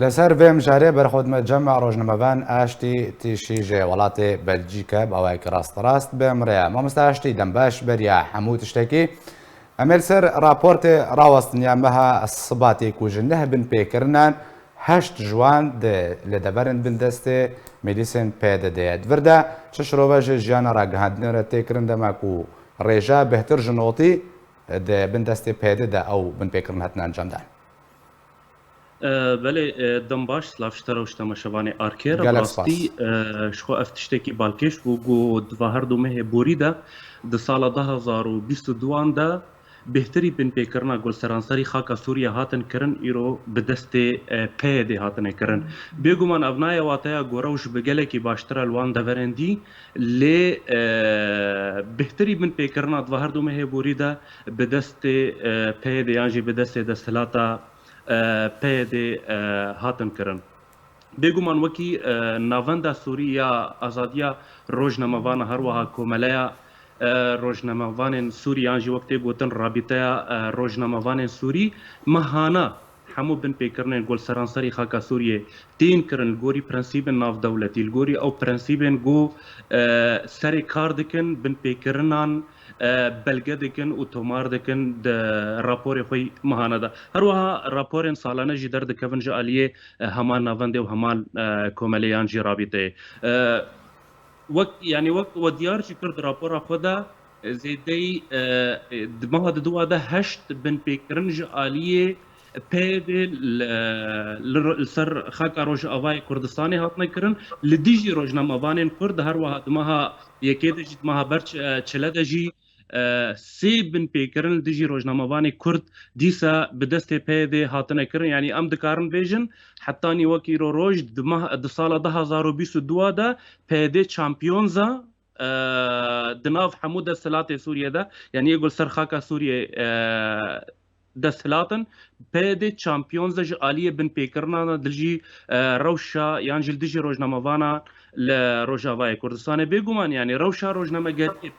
لەسەر vê mijarê berxwedmecema rojnamevan Aştî Tîşîjê welatê Belcîka bi awayekî rastrast bêmiriya. Mamoste Aştî dem baş beriya hemû tiştekî. Em ê li ser raportê rawestiniya meha sibatê ku ji neh bin pêkirinan heşt ciwan li deverên bindestê mîlîsên PDD'ye divir de çi şirove ji jiyana ragihandinê re têkirin dema ku rêja bêhtir ji notî di bindestê PDD de ew bin pêkirin hatin encamdan. بله دم باش سلافشتر و شتماشوانی آرکر راستی شخو افتشتکی بالکش و گو دوهر دومه بوری ده ده سال 2022 ده بهتری بین پیکرنا گل سرانسری خاکا سوریا هاتن کرن ایرو به دست پیده هاتن کرن بیگو من ابنای واتیا گوروش بگله کی باشتر الوان دورندی لی بهتری بین پیکرنا دوهر دومه بوری ده به دست پیده یانجی به دست دستلاتا پیده هاتن کرن بگومان وکی ناوندا سوریا آزادیا روزنامه‌وان هر وها کوملیا روزنامه‌وان سوریا جی وقتی گوتن رابطه روزنامه‌وان سوری مهانا همو بن پیکرن گل سرانسری خاکا سوریه تین کرن گوری پرنسیب ناف دولتی الگوری او پرنسیبن گو سری کار دکن بن پیکرنان بلگه دکن و تومار دکن د راپور خوی مهانه ده هر وها راپور سالانه جی در دکون جی آلیه همان ناونده و همان کوملیان جی رابطه وقت و دیار چی کرد راپور خدا زیدی دماغ دوا ده هشت بن پیکرن جی آلیه پید سر خاک روز آوای کردستانی هات نکردن لدیجی روزنامه‌وان کرد هر واحد ماها یکی دجی ماها برچ چله دجی سی بن پیکرن دیجی روزنامه‌وان کرد دیسا به دست پید هات نکردن یعنی ام دکارن بیشن حتی نی وکی روز د سال 2022 ده پید چمپیونزا دناف حمود سلات سوریه ده یعنی یقول سر خاک سوریه دستهلاتن پید چمپیونز دج آلیه بن پیکرنا دلجی روشا یعنی جل دجی روزنامه‌وانا ل روجاوای کردستان بگومان یعنی روشا روزنامه‌گری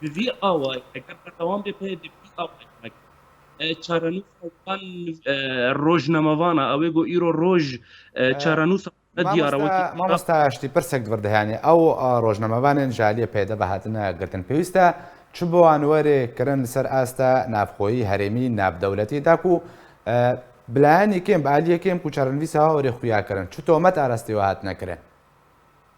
بی آوای اگر دوام به پید بی آوای چارنوس وان روزنامه‌وانا اوگو ایرو روز چارنوس مامۆستا Aştî pirsek divirdihyanî ew rojnamevanên ji aliyê pêde ve hatine girtin pêwîst e çi bo wan werê kirin li ser asta navxweyî herêmî navdewletî da ku bilayanî kêm bi aliyekêm ku çarenivîsa werê xuya kirin çi tohmet arastî we hatine kirin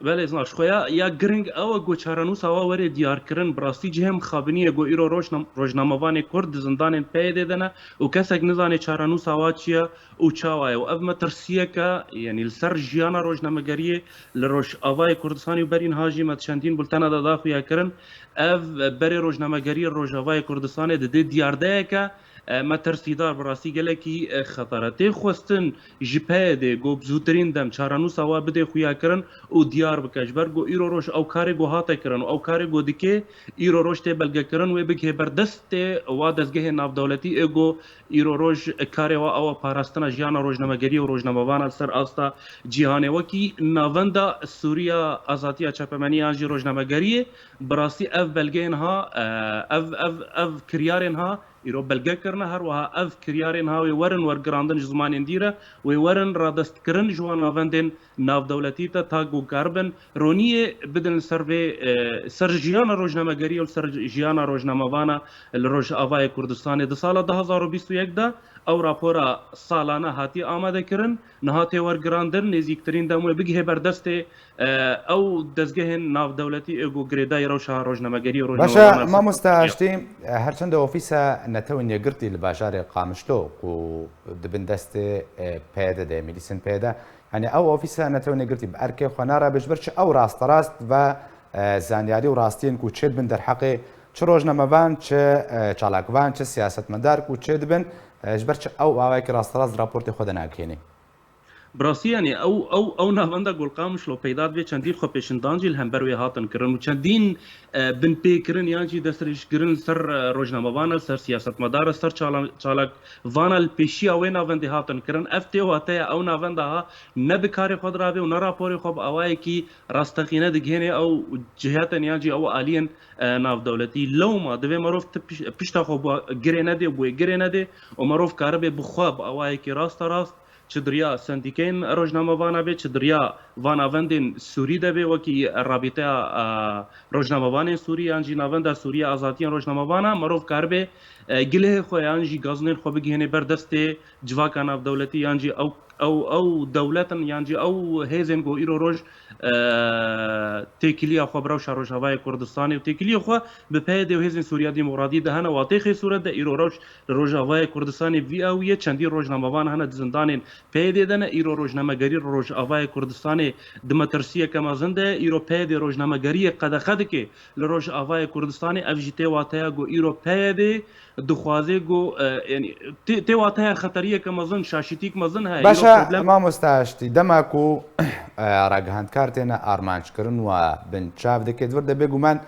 بله زناش خویا یا گرنگ او گو چارنوس او وری دیار کرن براستی جهم خابنیه گو ایرو روزنامه‌وان کرد زندان پیدا دنا او کسک نزانه چارنوس او چیا او چاوای او اف مترسیه کا یعنی السر جیانا روزنامه‌گری لروش اوای کردستانی برین هاجی متشندین بولتنا دا خویا کرن اف بری روزنامه‌گری روجاوای کردستان د دیارده کا مترسیدار براستی گله کی خطراتی خوستن جپاده گو بزوترین دم چارنوس او بده خویا کرن او دیار بکجبر گو ایرو روش او کاری گو هاته کرن او کاری گو دکه ایرو روش ته بلګه کرن و بګه بردست و دزګه ناف دولتي ایگو ایرو روش کاری و او پاراستنه جیان روزنامه‌گری او روزنامه‌وان سر استا جهان وکی ناوندا سوریا ازاتیا چپمنی انجی روزنامه‌گری براستی اف بلګین ها اف کریارن ها ایرو بلګه کرنه هر وها اف کریارن ها ورن ورګراندن زمان دیره و ورن را دست کرن جوان ناوندن ناف دولتی ته تاگو کاربن رونیه بدن سر جیان روزنامه‌گری او سر جیان روزنامه‌وانا لروج اوای کردستان د سال 2021 ده او راپورا سالانه هاتی آماده کرن نهاتی ورگراندن نزیکترین دمو بگه بردست او دزگه ناف دولتی ایگو گریدای روشا روزنامه‌گری و باشا مامۆستا Aştî هەرچەندە ئۆفیسە نەتەوە گرتی لە باژارێ قامشتۆ و dibin destê PDD mîlîsên PDD yani ew ofîsa netewne girtî bi erkê xwe nara bijbir çi ew rasterast ve zanyarî û rastiyên ku çê dibin derheqê çi rojnamevan çi çalakvan çi siyasetmedar ku çê dibin ji ber çi ew awayekî rasterast raportê xwe de nakênî براستی یعنی او ناوندا گل قامش لو پیداد به چندین خو پیشندانجی هم بروی هاتن کرن و چندین بن پیکرن یانجی دستریش کرن سر روزنامه‌وان سر سیاستمدار سر چالک وانال پیشی او ناوندی هاتن کرن افته و اته او ناوندا نه بکار خود راوی و نه راپور خو اوای کی راستخینه دگهنه او جهات یانجی او الین ناف دولتی لو ما دوی معروف پشتا خو گرینه دی بو گرینه دی او معروف کار به بخواب اوای کی راست چ دریا سندیکین روزنامه‌وانه به چ دریا واناوندین سوری ده به وکی رابطه روزنامه‌وان سوری انجی ناوند سوری آزادی روزنامه‌وانه مروف کار به گله خو انجی گازنین خو بگهنه بر دست جواکان اف دولتی انجی او دولتن یانجی او هیزن گو ایرو روج تکلیه خو برو شروجاوای کردستانی و تکلیه خو به پید و هیزن سوریا دیموکراتی ده هنه واطخ صورت ده ایرو روج روجاوای کردستانی وی او یه چندی روزنامه‌وان هنه زندانین پید دنه ایرو روزنامه‌گری روجاوای کردستانی دمترسیه کما زنده ایرو پید روزنامه‌گری قدخد که لروجاوای کردستانی افجیته واته گو ایرو پید دخوازه گو یعنی تی واته خطریه کما زن شاشتیک مزن های باشا مامۆستا ئاشتی دەماک و ڕاگەهاندکار تێنە ئارمانجکردن و بنچاو دەکێت وەردە بێگومان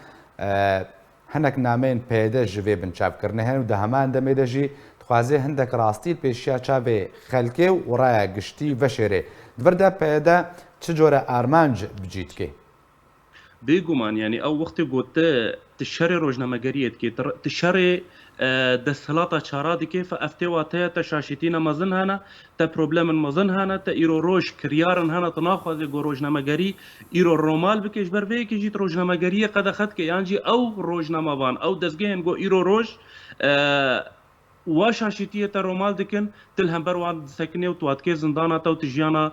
هەندێک نامەیەن پێدە ژێ بنچاوکردنە هەن و دەهەمان دەمێ دەژی دخوازێ هەندێک ڕاستی پێشیا چاوێ خەلکێ و ڕایە گشتی بەشێرێ وەردە پێدە چ جۆرە ئارمانج بجیتکێ بێگومان یعنی ئەو وەختی گوتە تشەرێ ڕۆژنامەگەریەت کێ تشەرێ دەسەڵاتە چارا دکێ ئەفتێ واتەیە تە شاشتینە مەزن هەنە تە پرۆبلەمن مەزن هەنە تە ئیرۆ ڕۆژ کریارن هەنە تە ناخوازێ گۆ ڕۆژنامەگەری ئیرۆ ڕۆمال بکەش بەربەیەکی ژیت ڕۆژنامەگەریە قەدەخەت کە یانجی ئەو ڕۆژنامەوان ئەو دەستگەهێن گۆ ئیرۆ ڕۆژ وا شاشتیەتە ڕۆمال دکن تل هەمبەروان سەکنێ و تواتکێ زنداناتە و تژیانە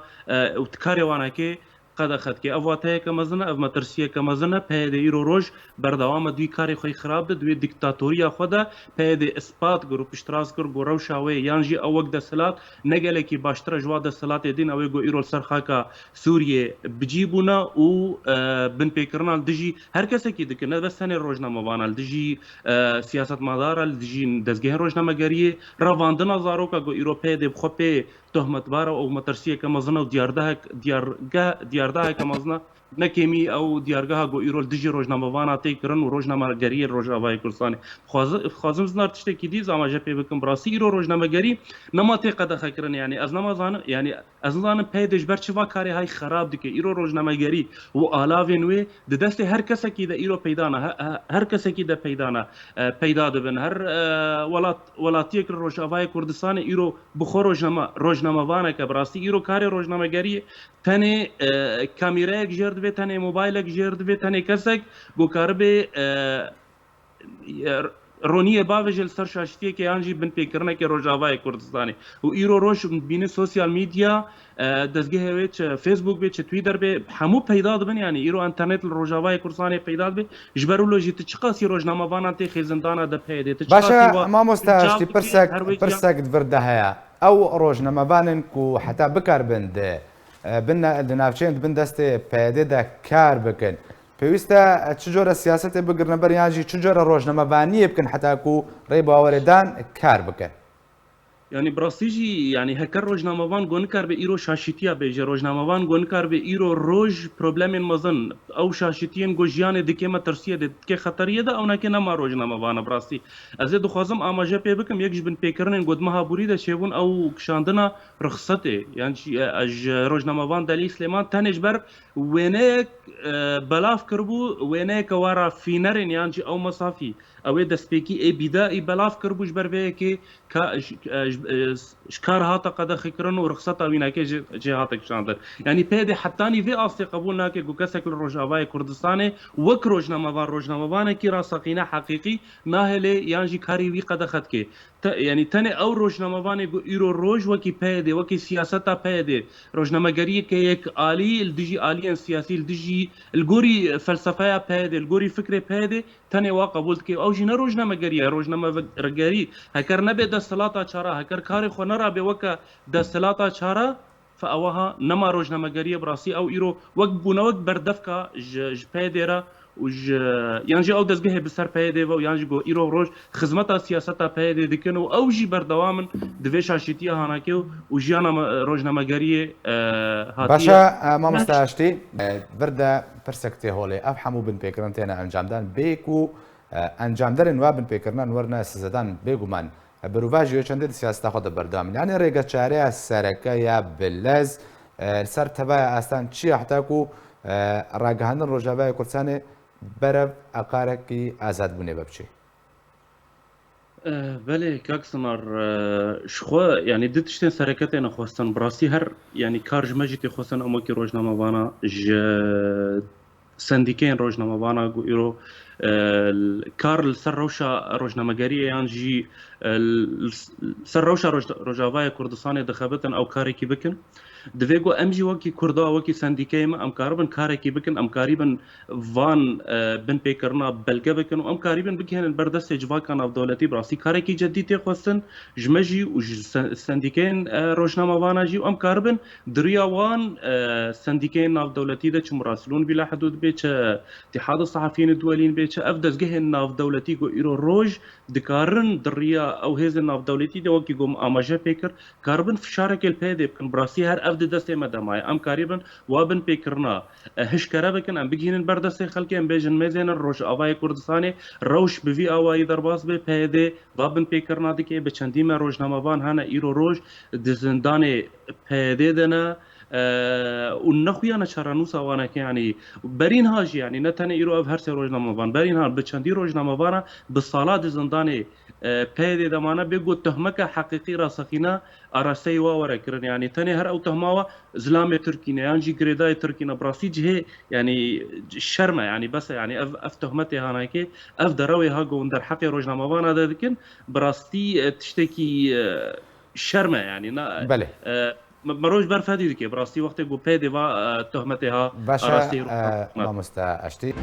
و تکارێوانەکێ قەدەخەت کە ئەواتەیە کە مەزنە ئەو مەترسیە کە مەزنە پێدە ئیرۆ ڕۆژ بەردەوامە دوی کاری خۆی خراپ دە دوێ دیکتاتۆریە خۆدا پێدە ئسپات گر و پشتراز کرد گۆ ڕەو شاوەیە یانژی ئەو وەک دەسەلات نەگەلێکی باشترە ژوا دەسەڵاتێ دین ئەوەی گۆ ئیرۆ سەر خاکە سووریێ بجی بوونە و بنپێکردنال دژی هەر کەسێکی دکن نەبەستەنێ ڕۆژنامەوانە دژی سیاسەتمەدارە دژی دەستگەهێن ڕۆژنامەگەریە ڕەواندنە زارۆکە گۆ ئیرۆ پێدێ بخۆ پێ تهمتبارە و مەترسیە کە مەزنە و دیاردەها کە مەزنە نەکێمی ئەو دیارگەها گۆ ئیرۆ دژی ڕۆژنامەوانە تێکردن و ڕۆژنامەگەریە ڕۆژاوای کوردستانی خوازم زنار تشتێکی دیز ئاماژە پێ بکەم ڕاستی ئیرۆ ڕۆژنامەگەری نەما تێ قەدەخەکردن یعنی ئەز نەمەزانم یعنی ئەز نزانم پێ دەژبەر چوا کارێ های خراپ دکە ئیرۆ ڕۆژنامەگەری و ئالاوێن وێ دەدەستی هەر کەسێکی دە ئیرۆ پەیدانە هەر کەسێکی دە پەیدانە پەیدا دەبن هەر وڵاتیەک ڕۆژاوای کوردستانی ئیرۆ بخۆ ڕۆژنامەوانەکە بڕاستی ئیرۆ کارێ ڕۆژنامەگەری تەنێ کامیرەیەک ژێر دەبێت تەنێ مۆبایلێک ژێر دەبێت تەنێ کەسێک گۆکارە بێ ڕۆنیە باوێژە لەسەر شاشتیەکە یانجی بنپێکردنێکی ڕۆژاوای کوردستانی و ئیرۆ ڕۆژ بینە سۆسیال میدیا دەستگەهەوێت چ فێسبوک بێت چ تویتەر بێ هەموو پەیدا دەبن یانی ئیرۆ ئەنتەرنێت لە ڕۆژاوای کوردستانی پەیدا بێ ji ber lojî tu çi qasî rojnamevana tê xêzindana de peyedê tu باشە مامۆستا ئاشتی پرسێک ڤردە هەیە ئەو ڕۆژنەمەوانن و حتا بکاربن di navçeyên bin destê peyedê de kar bikin pêwîst e çi jora siyasetê bigirne ber yan jî çi jora rojnamevaniyê bikin heta ku rê baweredan kar bikin yani brastîjî yani heker rojnamevan gonekar be îro şaşîtiya bêje rojnamevan gonekar be îro roj problemên mezin ew şaşîtiyên got jiyanê dike me tirsiye de dike xeteriye de ew neke nema rojnamevan e birastî ez ê dixwazim amaje pê bikim yek ji binpêkirinên gotmeha borî de çêbûn ew kişandina rixsetê yan ji rojnamevan Delî Slêman tenê ji ber wêneyek belav kiribû wêneyeke wara fînerên yan jî ew mesafî ew ê destpêkî ê bîda ê belav kiribû ji ber vê yekê ji kar hata qedexîkirin û rixseta wînekê jê hate kişandin yanî pêdê hetanî vê astê qebûl nake ku kesek li Rojavayê Kurdistanê wek rojnamevanekî rastaqîne heqîqî nahêlê yan jî karî wî qedexetkê yani tenê ew rojnamevanê ku îro roj wekî pêdê wekî siyaseta pêdê rojnamegeriyeke yek alî li dijî aliyên siyasî li dijî li gorî felsefeya pêdê li gorî fikrê pêdê tenê wa qebûl dike ew jî ne rojnamegeriye rojnamegerî heker nebe desthelata çara heker karê xwe nerabe weke desthelata çara فاوها نما rojnamegeriye birastî ew îro wek bûnewek berdevka ji pêdê re yan jî ew dezgehê bi ser peyedê ve yan jî got îro roj xizmeta siyaseta peyedê dikin û ew jî berdewamin divê şaşîtiya hanakê û jiyana rojnamegeriyê hatiye باشە مامۆستا ئاشتی بردە پرسێک تێ هۆڵێ ئەف هەموو بنپێکردن تێنە ئەنجامدان بێک و ئەنجامدەرن وا بنپێکردن وەرنە سزەدان بێگومان بروواژی چەندێک سیاستا خۆ دەبەردام یانێ ڕێگە چارەیە سەرەکە یا بلەز سەر تەبایە ئاستان چییە حتاک و ڕاگەهاندن ڕۆژاوای کوردستانê berev aqarekî azadbûnê ve biçî بله کاک سنار شخوا یعنی دو تشتین سرکت اینا خواستن براستی هر یعنی کار جمجی تی خواستن اما که روزنامه وانا سندیکین روزنامه وانا گو ایرو کار سر روشا روزنامه‌گری یان جی سر روشا روجاوای کردستان دخابتن او کاری کی بکن دویگو ام جی وکی کردا وکی سندیکای ما ام کاربن کاری کی بکن ام کاریبن وان بن پیکرنا بلگه بکن و ام کاریبن بکن بردست جواکان اف دولتی براسی کاری کی جدی تی خواستن جمجی و سندیکین روزنامه وانا جی و ام کاربن دریا وان سندیکین اف دولتی ده چ مراسلون بلا حدود به چ اتحاد الصحفيين الدوليين بيتش افدز جهن ناف دولتي جو ايرو روج دكارن دريا او هيز ناف دولتي دو كي جوم اماجا بيكر كاربن في شارك البيدي بكن براسي هر افد دست مداماي ام كاريبن وابن بيكرنا هش كرابكن ام بيجين بردست خلكي ام بيجن ميزن الروج اواي كردستاني روش بفي اواي درباس به بيدي وابن بيكرنا دكي بچندي ما روزنامه‌وان هانا ايرو روج دزنداني بيدي دنا ونخویان چرانوس آوانه که یعنی برین هاج یعنی نتنه ایرو اف هر سه روزنامه وان برین ها بچندی روزنامه وانه به سالات زندان پیدا دمانه بگو تهمه حقیقی راسخینه ارسته و وره کرن یعنی تنه هر او تهمه زلام ترکی نه یعنی گریدای ترکی نه براسی جه یعنی شرمه یعنی بس یعنی اف تهمته هانه که اف دروي ها گون در حق روزنامه وانه دکن براستی تشتکی شرمه یعنی نه بله مروج برفادي ديكي براستي وقت جو بيدي تهمتها باشا راستي ما مستا اشتي